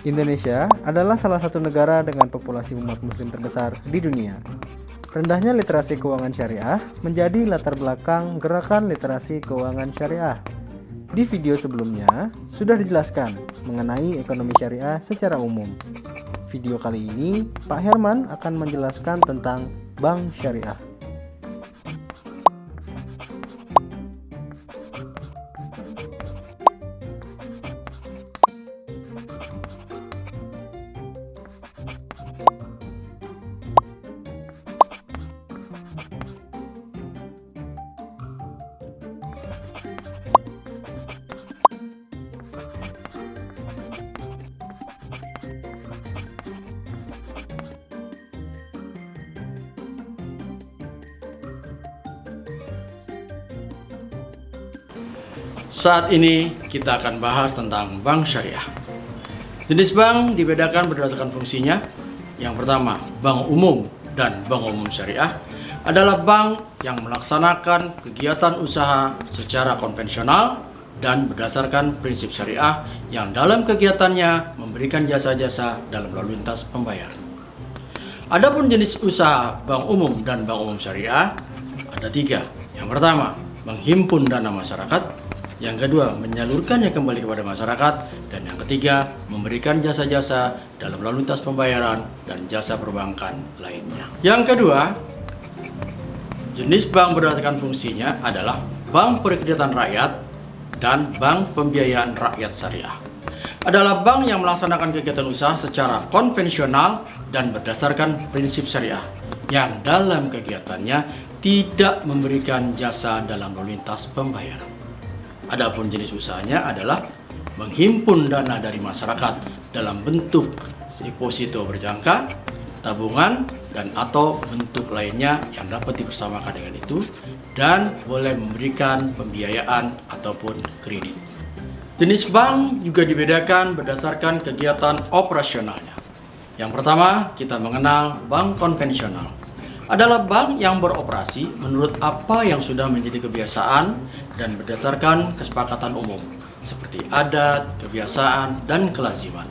Indonesia adalah salah satu negara dengan populasi umat muslim terbesar di dunia. Rendahnya literasi keuangan syariah menjadi latar belakang gerakan literasi keuangan syariah. Di video sebelumnya sudah dijelaskan mengenai ekonomi syariah secara umum. Video kali ini Pak Herman akan menjelaskan tentang bank syariah. Saat ini kita akan bahas tentang bank syariah. Jenis bank dibedakan berdasarkan fungsinya. Yang pertama, bank umum dan bank umum syariah adalah bank yang melaksanakan kegiatan usaha secara konvensional dan berdasarkan prinsip syariah yang dalam kegiatannya memberikan jasa-jasa dalam lalu lintas pembayaran. Adapun jenis usaha bank umum dan bank umum syariah ada tiga. Yang pertama, menghimpun dana masyarakat. Yang kedua, menyalurkannya kembali kepada masyarakat. Dan yang ketiga, memberikan jasa-jasa dalam lalu lintas pembayaran dan jasa perbankan lainnya. Yang kedua, jenis bank berdasarkan fungsinya adalah bank perkreditan rakyat dan bank pembiayaan rakyat syariah. Adalah bank yang melaksanakan kegiatan usaha secara konvensional dan berdasarkan prinsip syariah, yang dalam kegiatannya tidak memberikan jasa dalam lalu lintas pembayaran. Adapun jenis usahanya adalah menghimpun dana dari masyarakat dalam bentuk deposito berjangka, tabungan, dan atau bentuk lainnya yang dapat dipersamakan dengan itu, dan boleh memberikan pembiayaan ataupun kredit. Jenis bank juga dibedakan berdasarkan kegiatan operasionalnya. Yang pertama, kita mengenal bank konvensional. Adalah bank yang beroperasi menurut apa yang sudah menjadi kebiasaan dan berdasarkan kesepakatan umum seperti adat, kebiasaan, dan kelaziman.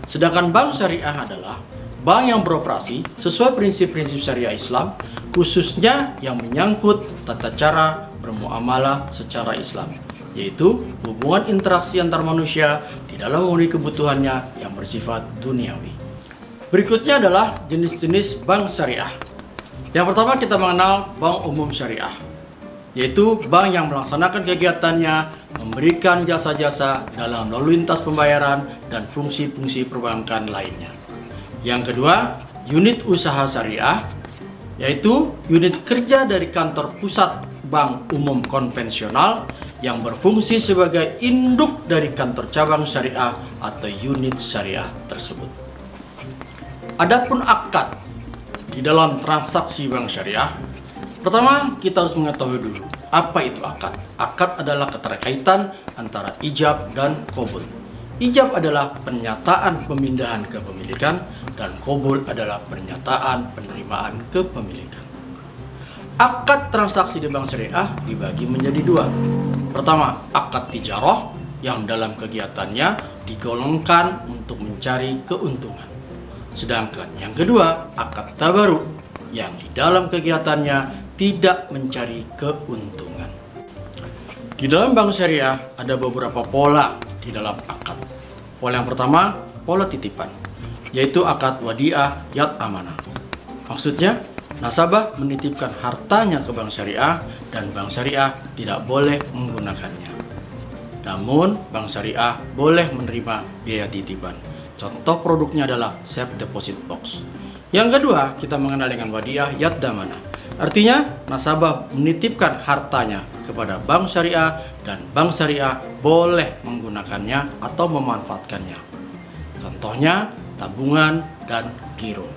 Sedangkan bank syariah adalah bank yang beroperasi sesuai prinsip-prinsip syariah Islam, khususnya yang menyangkut tata cara bermuamalah secara Islam, yaitu hubungan interaksi antar manusia di dalam memenuhi kebutuhannya yang bersifat duniawi. Berikutnya adalah jenis-jenis bank syariah. Yang pertama, kita mengenal bank umum syariah, yaitu bank yang melaksanakan kegiatannya memberikan jasa-jasa dalam lalu lintas pembayaran dan fungsi-fungsi perbankan lainnya. Yang kedua, unit usaha syariah, yaitu unit kerja dari kantor pusat bank umum konvensional yang berfungsi sebagai induk dari kantor cabang syariah atau unit syariah tersebut. Adapun akad di dalam transaksi bank syariah, pertama kita harus mengetahui dulu apa itu akad. Akad adalah keterkaitan antara ijab dan qabul. Ijab adalah pernyataan pemindahan kepemilikan dan qabul adalah pernyataan penerimaan kepemilikan. Akad transaksi di bank syariah dibagi menjadi dua. Pertama, akad tijarah yang dalam kegiatannya digolongkan untuk mencari keuntungan. Sedangkan yang kedua, akad tabaruk yang di dalam kegiatannya tidak mencari keuntungan. Di dalam bank syariah ada beberapa pola di dalam akad. Pola yang pertama, pola titipan, yaitu akad wadiah yad amanah. Maksudnya, nasabah menitipkan hartanya ke bank syariah dan bank syariah tidak boleh menggunakannya. Namun, bank syariah boleh menerima biaya titipan. Contoh produknya adalah safe deposit box. Yang kedua, kita mengenal dengan wadiah yad damanah. Artinya, nasabah menitipkan hartanya kepada bank syariah dan bank syariah boleh menggunakannya atau memanfaatkannya. Contohnya, tabungan dan giro.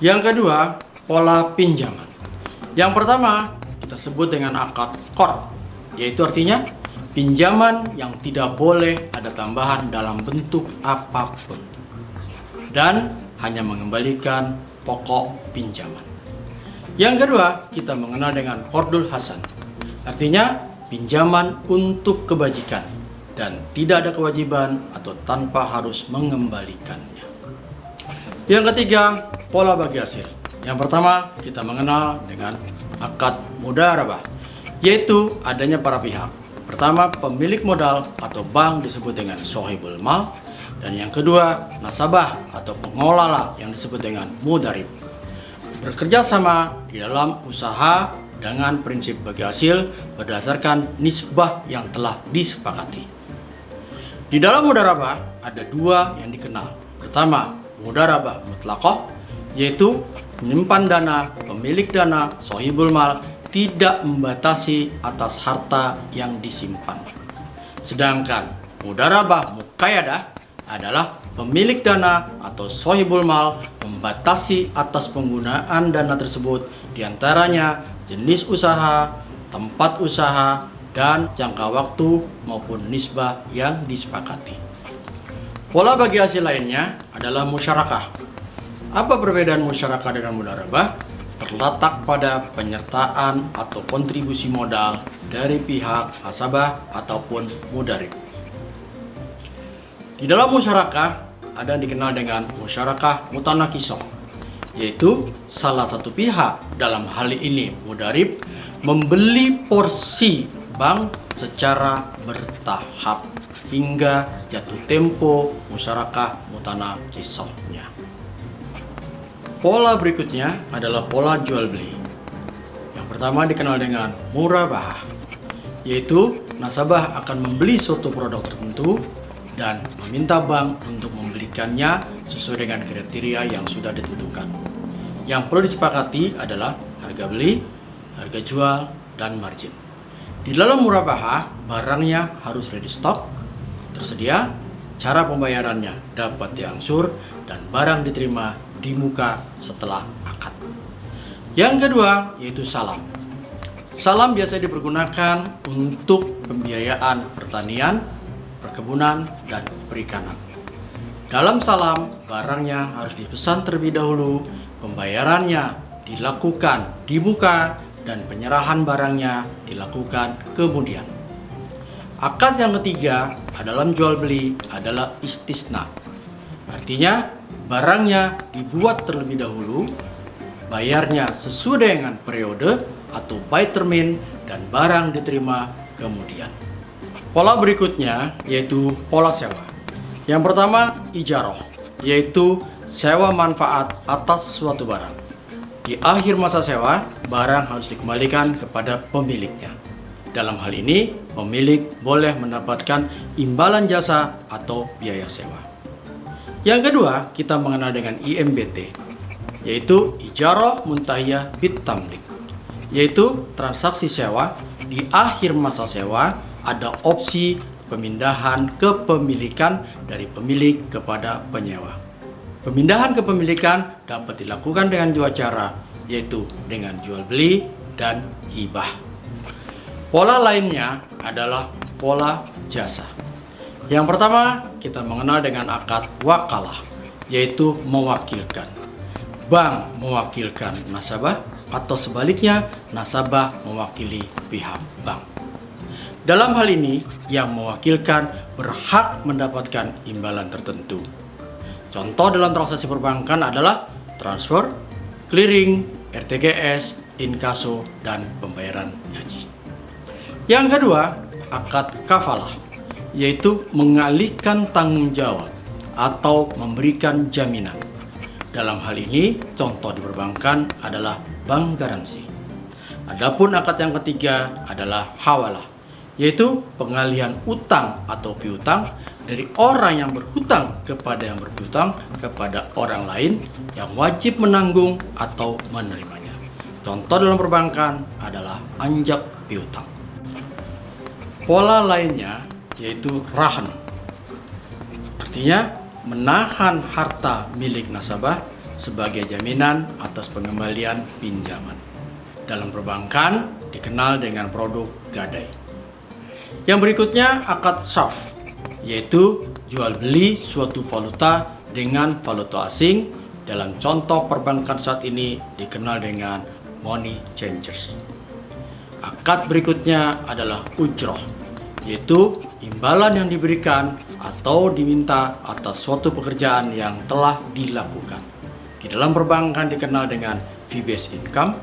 Yang kedua, pola pinjaman. Yang pertama, kita sebut dengan akad qard, yaitu artinya pinjaman yang tidak boleh ada tambahan dalam bentuk apapun dan hanya mengembalikan pokok pinjaman. Yang kedua, kita mengenal dengan qardul hasan. Artinya pinjaman untuk kebajikan dan tidak ada kewajiban atau tanpa harus mengembalikannya. Yang ketiga, pola bagi hasil. Yang pertama, kita mengenal dengan akad mudharabah, yaitu adanya para pihak. Pertama, pemilik modal atau bank disebut dengan sohibul mal, dan yang kedua, nasabah atau pengelola yang disebut dengan mudharib. Bekerja sama di dalam usaha dengan prinsip bagi hasil berdasarkan nisbah yang telah disepakati. Di dalam mudharabah ada dua yang dikenal. Pertama, mudharabah mutlaqah, yaitu penyimpan dana, pemilik dana, sohibul mal tidak membatasi atas harta yang disimpan. Sedangkan mudharabah muqayyadah adalah pemilik dana atau sohibul mal membatasi atas penggunaan dana tersebut, diantaranya jenis usaha, tempat usaha, dan jangka waktu maupun nisbah yang disepakati. Pola bagi hasil lainnya adalah musyarakah. Apa perbedaan musyarakah dengan mudharabah? Terletak pada penyertaan atau kontribusi modal dari pihak nasabah ataupun mudharib. Di dalam musyarakah ada yang dikenal dengan musyarakah mutanakisah, yaitu salah satu pihak, dalam hal ini mudharib, membeli porsi bank secara bertahap hingga jatuh tempo musyarakah mutanakisahnya. Pola berikutnya adalah pola jual beli. Yang pertama dikenal dengan murabahah, yaitu nasabah akan membeli suatu produk tertentu dan meminta bank untuk membelikannya sesuai dengan kriteria yang sudah ditentukan. Yang perlu disepakati adalah harga beli, harga jual, dan margin. Di dalam murabahah, barangnya harus ready stock, tersedia, cara pembayarannya dapat diangsur, dan barang diterima di muka setelah akad. Yang kedua yaitu salam. Salam biasa dipergunakan untuk pembiayaan pertanian, perkebunan, dan perikanan. Dalam salam, barangnya harus dipesan terlebih dahulu, pembayarannya dilakukan di muka, dan penyerahan barangnya dilakukan kemudian. Akad yang ketiga dalam jual beli adalah istisna. Artinya, barangnya dibuat terlebih dahulu, bayarnya sesuai dengan periode atau by termin, dan barang diterima kemudian. Pola berikutnya yaitu pola sewa. Yang pertama, ijarah, yaitu sewa manfaat atas suatu barang. Di akhir masa sewa, barang harus dikembalikan kepada pemiliknya. Dalam hal ini, pemilik boleh mendapatkan imbalan jasa atau biaya sewa. Yang kedua, kita mengenal dengan IMBT, yaitu Ijarah Muntahiyah Bit Tamlik, yaitu transaksi sewa. Di akhir masa sewa, ada opsi pemindahan kepemilikan dari pemilik kepada penyewa. Pemindahan kepemilikan dapat dilakukan dengan dua cara, yaitu dengan jual beli dan hibah. Pola lainnya adalah pola jasa. Yang pertama, kita mengenal dengan akad wakalah, yaitu mewakilkan. Bank mewakilkan nasabah atau sebaliknya nasabah mewakili pihak bank. Dalam hal ini, yang mewakilkan berhak mendapatkan imbalan tertentu. Contoh dalam transaksi perbankan adalah transfer, clearing, RTGS, inkaso, dan pembayaran gaji. Yang kedua, akad kafalah, yaitu mengalihkan tanggung jawab atau memberikan jaminan. Dalam hal ini, contoh di perbankan adalah bank garansi. Adapun akad yang ketiga adalah hawalah, yaitu pengalihan utang atau piutang dari orang yang berhutang kepada yang berhutang kepada orang lain yang wajib menanggung atau menerimanya. Contoh dalam perbankan adalah anjak piutang. Pola lainnya yaitu rahan, artinya menahan harta milik nasabah sebagai jaminan atas pengembalian pinjaman. Dalam perbankan dikenal dengan produk gadai. Yang berikutnya akad sarf, yaitu jual beli suatu valuta dengan valuta asing. Dalam contoh perbankan saat ini dikenal dengan money changers. Akad berikutnya adalah ujroh, yaitu imbalan yang diberikan atau diminta atas suatu pekerjaan yang telah dilakukan. Di dalam perbankan dikenal dengan fee-based income,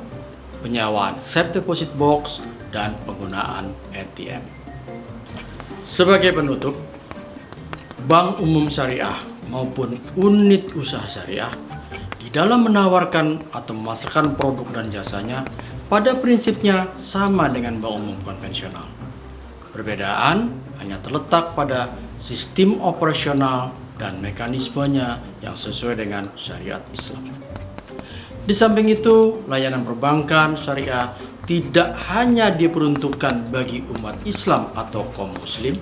penyewaan safe deposit box, dan penggunaan ATM. Sebagai penutup, bank umum syariah maupun unit usaha syariah di dalam menawarkan atau memasarkan produk dan jasanya pada prinsipnya sama dengan bank umum konvensional. Perbedaan hanya terletak pada sistem operasional dan mekanismenya yang sesuai dengan syariat Islam. Di samping itu, layanan perbankan syariah tidak hanya diperuntukkan bagi umat Islam atau kaum muslim,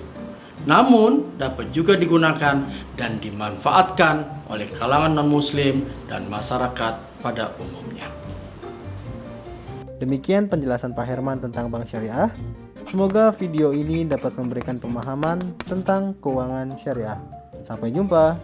namun dapat juga digunakan dan dimanfaatkan oleh kalangan non-muslim dan masyarakat pada umumnya. Demikian penjelasan Pak Herman tentang bank syariah. Semoga video ini dapat memberikan pemahaman tentang keuangan syariah. Sampai jumpa.